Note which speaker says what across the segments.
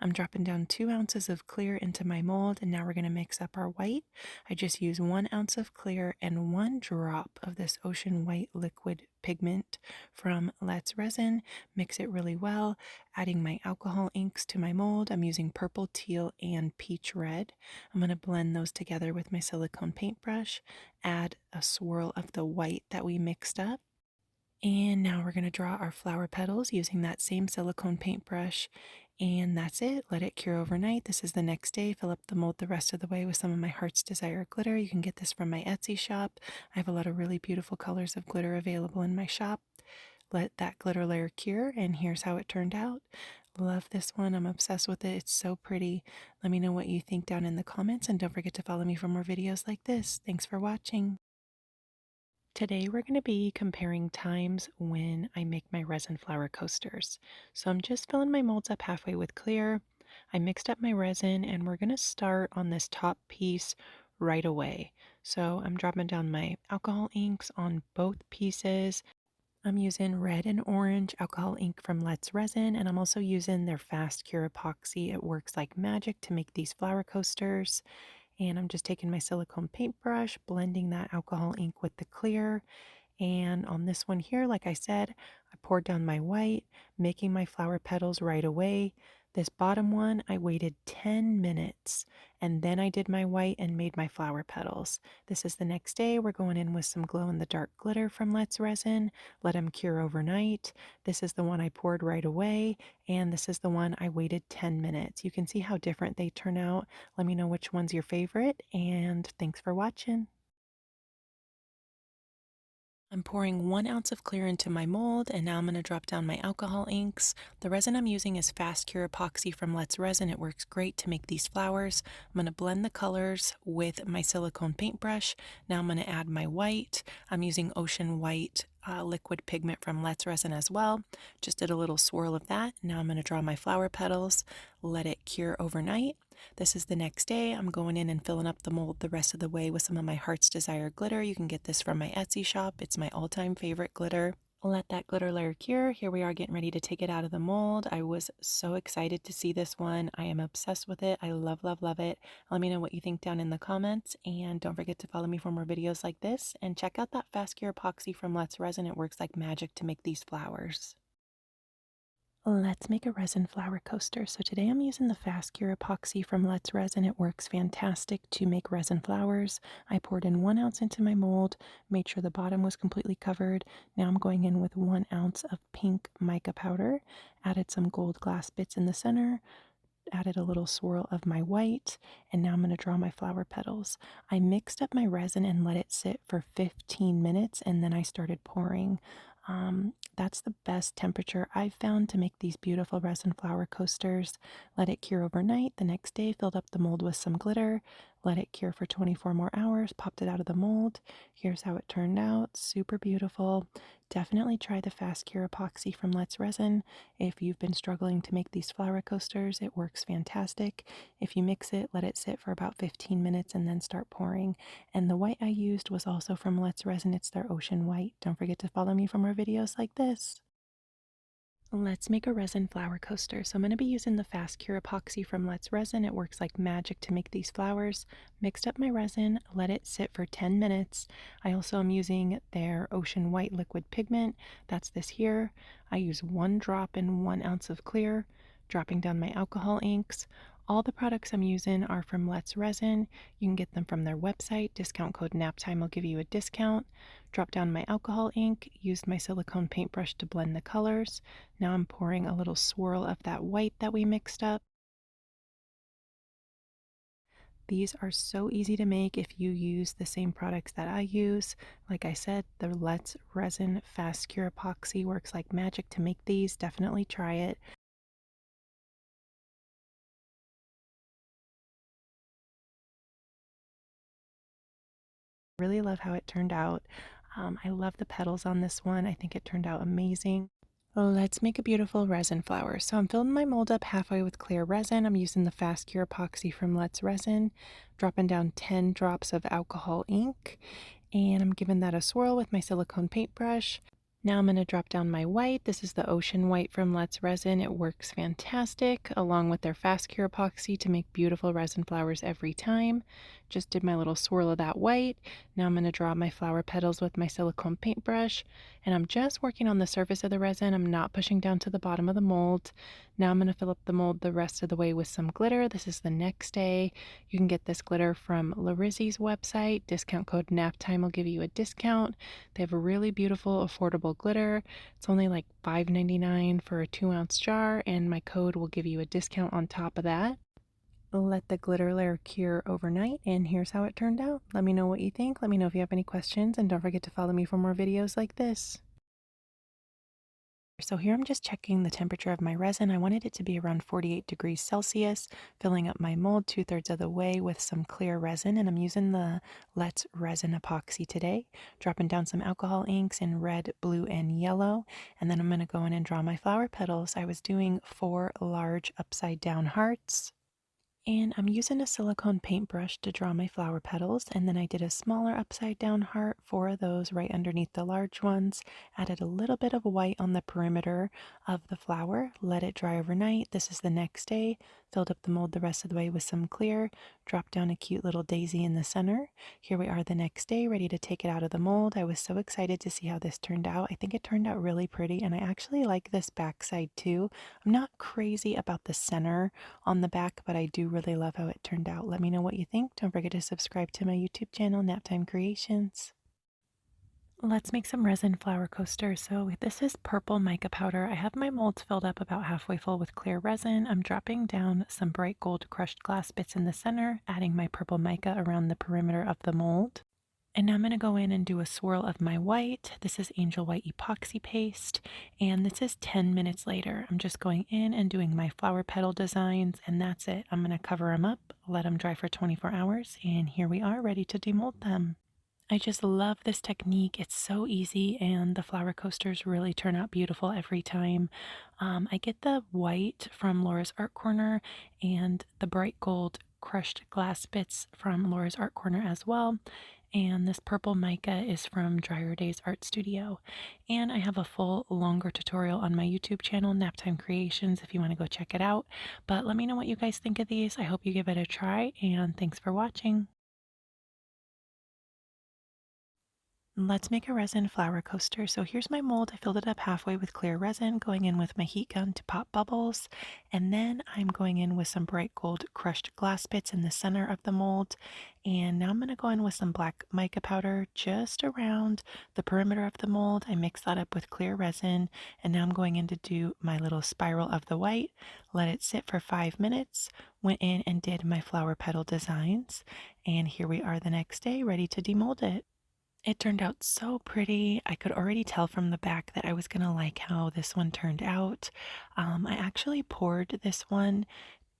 Speaker 1: I'm dropping down 2 ounces of clear into my mold, and now we're going to mix up our white. I just use 1 ounce of clear and 1 drop of this ocean white liquid pigment from Let's Resin. Mix it really well, adding my alcohol inks to my mold. I'm using purple, teal, and peach red. I'm going to blend those together with my silicone paintbrush, add a swirl of the white that we mixed up. And now we're going to draw our flower petals using that same silicone paintbrush. And that's it. Let it cure overnight. This is the next day. Fill up the mold the rest of the way with some of my Heart's Desire glitter. You can get this from my Etsy shop. I have a lot of really beautiful colors of glitter available in my shop. Let that glitter layer cure, and here's how it turned out. Love this one. I'm obsessed with it. It's so pretty. Let me know what you think down in the comments, and don't forget to follow me for more videos like this. Thanks for watching. Today we're going to be comparing times when I make my resin flower coasters. So I'm just filling my molds up halfway with clear. I mixed up my resin and we're going to start on this top piece right away. So I'm dropping down my alcohol inks on both pieces. I'm using red and orange alcohol ink from Let's Resin, and I'm also using their fast cure epoxy. It works like magic to make these flower coasters. And I'm just taking my silicone paintbrush, blending that alcohol ink with the clear. And on this one here, like I said, I poured down my white, making my flower petals right away. This bottom one, I waited 10 minutes and then I did my white and made my flower petals. This is the next day. We're going in with some glow in the dark glitter from Let's Resin. Let them cure overnight. This is the one I poured right away, and this is the one I waited 10 minutes. You can see how different they turn out. Let me know which one's your favorite, and thanks for watching. I'm pouring 1 ounce of clear into my mold, and now I'm going to drop down my alcohol inks. The resin I'm using is Fast Cure Epoxy from Let's Resin. It works great to make these flowers. I'm going to blend the colors with my silicone paintbrush. Now I'm going to add my white. I'm using Ocean White liquid pigment from Let's Resin as well. Just did a little swirl of that. Now I'm going to draw my flower petals, let it cure overnight. This is the next day. I'm going in and filling up the mold the rest of the way with some of my Heart's Desire glitter. You can get this from my Etsy shop. It's my all-time favorite glitter. Let that glitter layer cure. Here we are getting ready to take it out of the mold. I was so excited to see this one. I am obsessed with it. I love, love, love it. Let me know what you think down in the comments, and don't forget to follow me for more videos like this, and check out that Fast Cure Epoxy from Let's Resin. It works like magic to make these flowers. Let's make a resin flower coaster. So today I'm using the Fast Cure epoxy from Let's Resin. It works fantastic to make resin flowers. I poured in 1 ounce into my mold, made sure the bottom was completely covered. Now I'm going in with 1 ounce of pink mica powder, added some gold glass bits in the center, added a little swirl of my white, and now I'm going to draw my flower petals. I mixed up my resin and let it sit for 15 minutes, and then I started pouring. That's the best temperature I've found to make these beautiful resin flower coasters. Let it cure overnight. The next day, filled up the mold with some glitter, let it cure for 24 more hours, popped it out of the mold. Here's how it turned out. Super beautiful. Definitely try the Fast Cure epoxy from Let's Resin. If you've been struggling to make these flower coasters, it works fantastic. If you mix it, let it sit for about 15 minutes and then start pouring. And the white I used was also from Let's Resin. It's their Ocean White. Don't forget to follow me for more videos like this. Let's make a resin flower coaster. So I'm going to be using the Fast Cure epoxy from Let's Resin. It works like magic to make these flowers. Mixed up my resin, let it sit for 10 minutes. I also am using their Ocean White liquid pigment. That's this here. I use 1 drop and 1 ounce of clear, dropping down my alcohol inks. All the products I'm using are from Let's Resin. You can get them from their website. Discount code Naptime will give you a discount. Drop down my alcohol ink, used my silicone paintbrush to blend the colors. Now I'm pouring a little swirl of that white that we mixed up. These are so easy to make if you use the same products that I use. Like I said, the Let's Resin Fast Cure Epoxy works like magic to make these. Definitely try it. Really love how it turned out. I love the petals on this one. I think it turned out amazing. Let's make a beautiful resin flower. So I'm filling my mold up halfway with clear resin. I'm using the Fast Cure epoxy from Let's Resin, dropping down 10 drops of alcohol ink, and I'm giving that a swirl with my silicone paintbrush. Now I'm going to drop down my white. This is the Ocean White from Let's Resin. It works fantastic along with their fast cure epoxy to make beautiful resin flowers every time. Just did my little swirl of that white. Now I'm going to draw my flower petals with my silicone paintbrush, and I'm just working on the surface of the resin. I'm not pushing down to the bottom of the mold. Now I'm going to fill up the mold the rest of the way with some glitter. This is the next day. You can get this glitter from LRISY's website. Discount code Naptime will give you a discount. They have a really beautiful, affordable glitter. It's only like $5.99 for a 2-ounce jar, and my code will give you a discount on top of that. Let the glitter layer cure overnight, and here's how it turned out. Let me know what you think. Let me know if you have any questions, and don't forget to follow me for more videos like this. So here I'm just checking the temperature of my resin. I wanted it to be around 48 degrees Celsius, filling up my mold 2/3 of the way with some clear resin, and I'm using the Let's Resin epoxy today, dropping down some alcohol inks in red, blue, and yellow, and then I'm going to go in and draw my flower petals. I was doing 4 large upside down hearts. And I'm using a silicone paintbrush to draw my flower petals, and then I did a smaller upside down heart, 4 of those right underneath the large ones, added a little bit of white on the perimeter of the flower, let it dry overnight. This is the next day, filled up the mold the rest of the way with some clear, dropped down a cute little daisy in the center. Here we are the next day, ready to take it out of the mold. I was so excited to see how this turned out. I think it turned out really pretty, and I actually like this backside too. I'm not crazy about the center on the back, but I do really love how it turned out. Let me know what you think. Don't forget to subscribe to my YouTube channel, Naptime Creations. Let's make some resin flower coasters. So this is purple mica powder. I have my molds filled up about halfway full with clear resin. I'm dropping down some bright gold crushed glass bits in the center, adding my purple mica around the perimeter of the mold. And now I'm going to go in and do a swirl of my white. This is Angel White epoxy paste, and this is 10 minutes later. I'm just going in and doing my flower petal designs, and that's it. I'm going to cover them up, let them dry for 24 hours, and here we are ready to demold them. I just love this technique. It's so easy, and the flower coasters really turn out beautiful every time. I get the white from Laura's Art Corner and the bright gold crushed glass bits from Laura's Art Corner as well. And this purple mica is from Dryer Days Art Studio. And I have a full longer tutorial on my YouTube channel, Naptime Creations, if you want to go check it out. But let me know what you guys think of these. I hope you give it a try, and thanks for watching. Let's make a resin flower coaster. So here's my mold. I filled it up halfway with clear resin, going in with my heat gun to pop bubbles. And then I'm going in with some bright gold crushed glass bits in the center of the mold. And now I'm going to go in with some black mica powder just around the perimeter of the mold. I mix that up with clear resin. And now I'm going in to do my little spiral of the white. Let it sit for 5 minutes. Went in and did my flower petal designs. And here we are the next day, ready to demold it. It turned out so pretty. I could already tell from the back that I was gonna like how this one turned out. I actually poured this one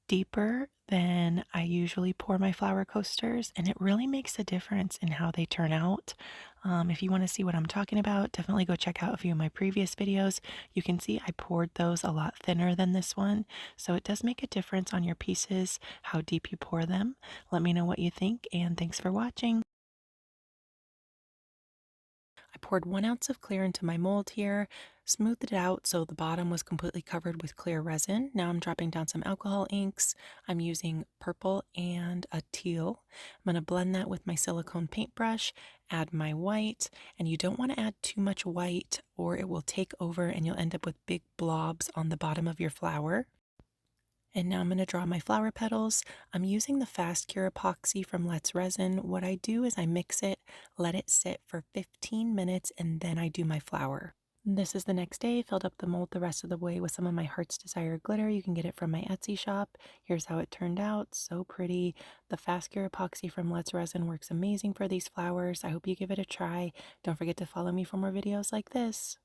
Speaker 1: deeper than I usually pour my flower coasters, and it really makes a difference in how they turn out. If you want to see what I'm talking about, definitely go check out a few of my previous videos. You can see I poured those a lot thinner than this one, so it does make a difference on your pieces how deep you pour them. Let me know what you think, and thanks for watching. I poured 1 ounce of clear into my mold here, smoothed it out so the bottom was completely covered with clear resin. Now I'm dropping down some alcohol inks. I'm using purple and a teal. I'm going to blend that with my silicone paintbrush, add my white, and you don't want to add too much white or it will take over and you'll end up with big blobs on the bottom of your flower. And now I'm going to draw my flower petals. I'm using the fast cure epoxy from Let's Resin. What I do is I mix it, let it sit for 15 minutes, and then I do my flower. This is the next day, filled up the mold the rest of the way with some of my Heart's Desire glitter. You can get it from my Etsy shop. Here's how it turned out. So pretty. The fast cure epoxy from Let's Resin works amazing for these flowers. I hope you give it a try. Don't forget to follow me for more videos like this.